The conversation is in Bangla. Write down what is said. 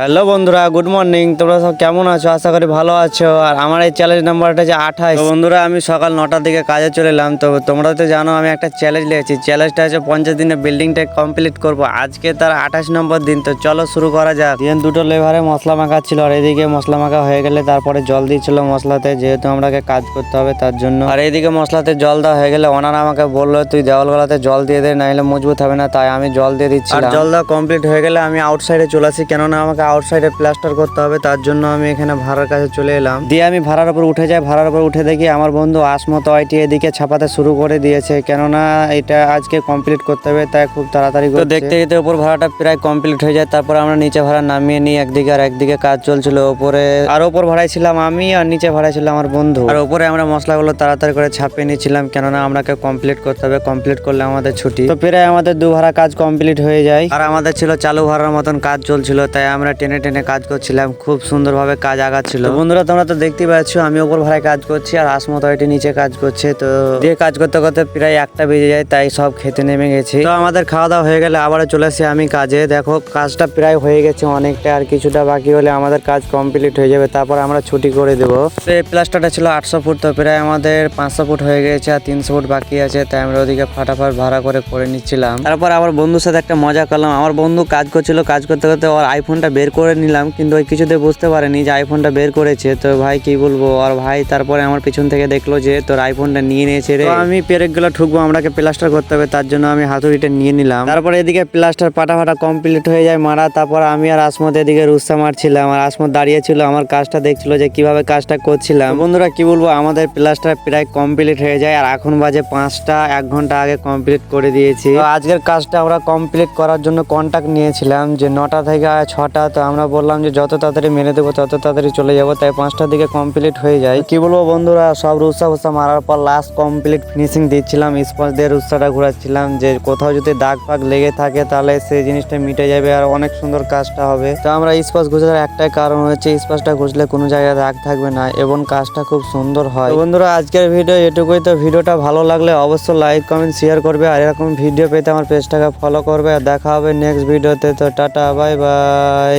হ্যালো বন্ধুরা, গুড মর্নিং। তোমরা সব কেমন আছো? আশা করি ভালো আছো। আর আমার এই চ্যালেঞ্জ নাম্বারটা যে 28। বন্ধুরা, আমি সকাল 9টার দিকে কাজে চলে এলাম। তো তোমরা তো জানো আমি একটা চ্যালেঞ্জ নিয়েছি। চ্যালেঞ্জটা হচ্ছে 50 দিনে বিল্ডিংটা কমপ্লিট করব। আজকে তার 28 নম্বর দিন। তো চলো শুরু করা যাক। দিয়ে দুটো লেভারে মশলা মাখা ছিল, আর এদিকে মশলা মাখা হয়ে গেলে তারপরে জল দিয়েছিল মশলাতে, যেহেতু আমাকে কাজ করতে হবে তার জন্য। আর এইদিকে মশলাতে জল দেওয়া হয়ে গেলে ওনারা আমাকে বললো তুই দেওয়াল গলাতে জল দিয়ে দে, নাহলে মজবুত হবে না। তাই আমি জল দিয়ে দিচ্ছি। আর জল দেওয়া কমপ্লিট হয়ে গেলে আমি আউটসাইডে চলে আসি, কেননা আমাকে আউটসাইডে প্লাস্টার করতে হবে। তার জন্য আমি এখানে ভাড়ার কাছে চলে এলাম। দিয়ে আমি ভাড়ার উপর উঠে যাই। ভাড়ার উপর উঠে দেখি আমার বন্ধু আসমত ওয়াইটি এদিকে ছাপাতে শুরু করে দিয়েছে, কেননা এটা আজকে কমপ্লিট করতে হবে, তাই খুব তাড়াতাড়ি করছে। দেখতে দেখতে উপর ভাড়াটা প্রায় কমপ্লিট হয়ে যায়। তারপর আমরা নিচে ভাড়া নামিয়ে নিই একদিকে, আর একদিকে কাজ চলছিল উপরে। আর ওপর ভাড়ায় ছিলাম আমি, আর নিচে ভাড়ায় ছিল আমার বন্ধু। আর উপরে আমরা মশলাগুলো তাড়াতাড়ি করে ছাপিয়ে নিচ্ছিলাম, কেননা আমাকে কমপ্লিট করতে হবে। কমপ্লিট করলে আমাদের ছুটি। তো প্রায় আমাদের দু ভাড়া কাজ কমপ্লিট হয়ে যায়। আর আমাদের ছিল চালু ভাড়ার মতন কাজ চলছিল, তাই আমরা টেনে টেনে কাজ করছিলাম। খুব সুন্দরভাবে কাজ আগাচ্ছিল। বন্ধুরা, তোমরা তো দেখতেই পাচ্ছ আমি ওপর ভাড়ায় কাজ করছি, আর আসমত ওয়াইটি নিচে কাজ করছে। তো দিয়ে কাজ করতে করতে প্রায় 1টা বেজে যায়, তাই সব খেতে নেমে গেছি। তো আমাদের খাওয়া দাওয়া হয়ে গেলে আবারও চলে আসি আমি কাজে। দেখো কাজটা প্রায় হয়ে গেছে অনেকটা, আর কিছুটা বাকি হলে আমাদের কাজ কমপ্লিট হয়ে যাবে, তারপর আমরা ছুটি করে দেবো। তো এই প্লাস্টারটা ছিল 800 ফুট, তো প্রায় আমাদের 500 ফুট হয়ে গেছে, আর 300 ফুট বাকি আছে। তাই আমরা ওদিকে ফাটাফাট ভাড়া করে নিচ্ছিলাম। তারপর আমার বন্ধুর সাথে একটা মজা করলাম। আমার বন্ধু কাজ করছিল, কাজ করতে করতে ওর আইফোনটা বের করে নিলাম, কিন্তু ওই কিছুতে বুঝতে পারেনি যে আইফোনটা বের করেছে। তো ভাই কি বলবো, আর ভাই তারপরে আমার পিছন থেকে দেখলো যে তোর আইফোনটা নিয়ে নিয়েছে রে। তো আমি পেরেকগুলো ঠুকবো, আমাকে প্লাস্টার করতে হবে, তার জন্য আমি হাতুড়িটা নিয়ে নিলাম। তারপরে এদিকে প্লাস্টার ফাটা কমপ্লিট হয়ে যায় মারা। তারপর আমি আর আসমত এদিকে রুস্তা মারছিলাম, আর আসমত দাঁড়িয়ে ছিল আমার কাজটা দেখছিল যে কিভাবে কাজটা করছিলাম। বন্ধুরা কি বলবো, আমাদের প্লাস্টার প্রায় কমপ্লিট হয়ে যায়, আর এখন বাজে 5টা। 1 ঘন্টা আগে কমপ্লিট করে দিয়েছি। তো আজকের কাজটা আমরা কমপ্লিট করার জন্য কন্ট্যাক্ট নিয়েছিলাম যে 9টা থেকে 6টা। তো আমরা বললাম যে যত তাড়াতাড়ি মেরে দেবো তত তাড়াতাড়ি চলে যাবো, তাই 5টার দিকে কমপ্লিট হয়ে যায়। কি বলবো বন্ধুরা, সব রুস্তা মারার পর লাস্ট কমপ্লিট ফিনিশিং দিচ্ছিলাম। স্পঞ্জ দিয়ে রুস্তাটা ঘোরাচ্ছিলাম, যে কোথাও যদি দাগ ফাগ লেগে থাকে তাহলে সেই জিনিসটা মিটে যাবে, আর অনেক সুন্দর কাজটা হবে। তো আমরা স্পঞ্জ ঘষার একটাই কারণ হচ্ছে স্পঞ্জটা ঘষলে কোনো জায়গায় দাগ থাকবে না এবং কাজটা খুব সুন্দর হয়। তো বন্ধুরা আজকের ভিডিও এটুকুই। তো ভিডিওটা ভালো লাগলে অবশ্যই লাইক কমেন্ট শেয়ার করবে, আর এরকম ভিডিও পেতে আমার পেজটাকে ফলো করবে। আর দেখা হবে নেক্সট ভিডিওতে। তো টাটা, বাই বাই।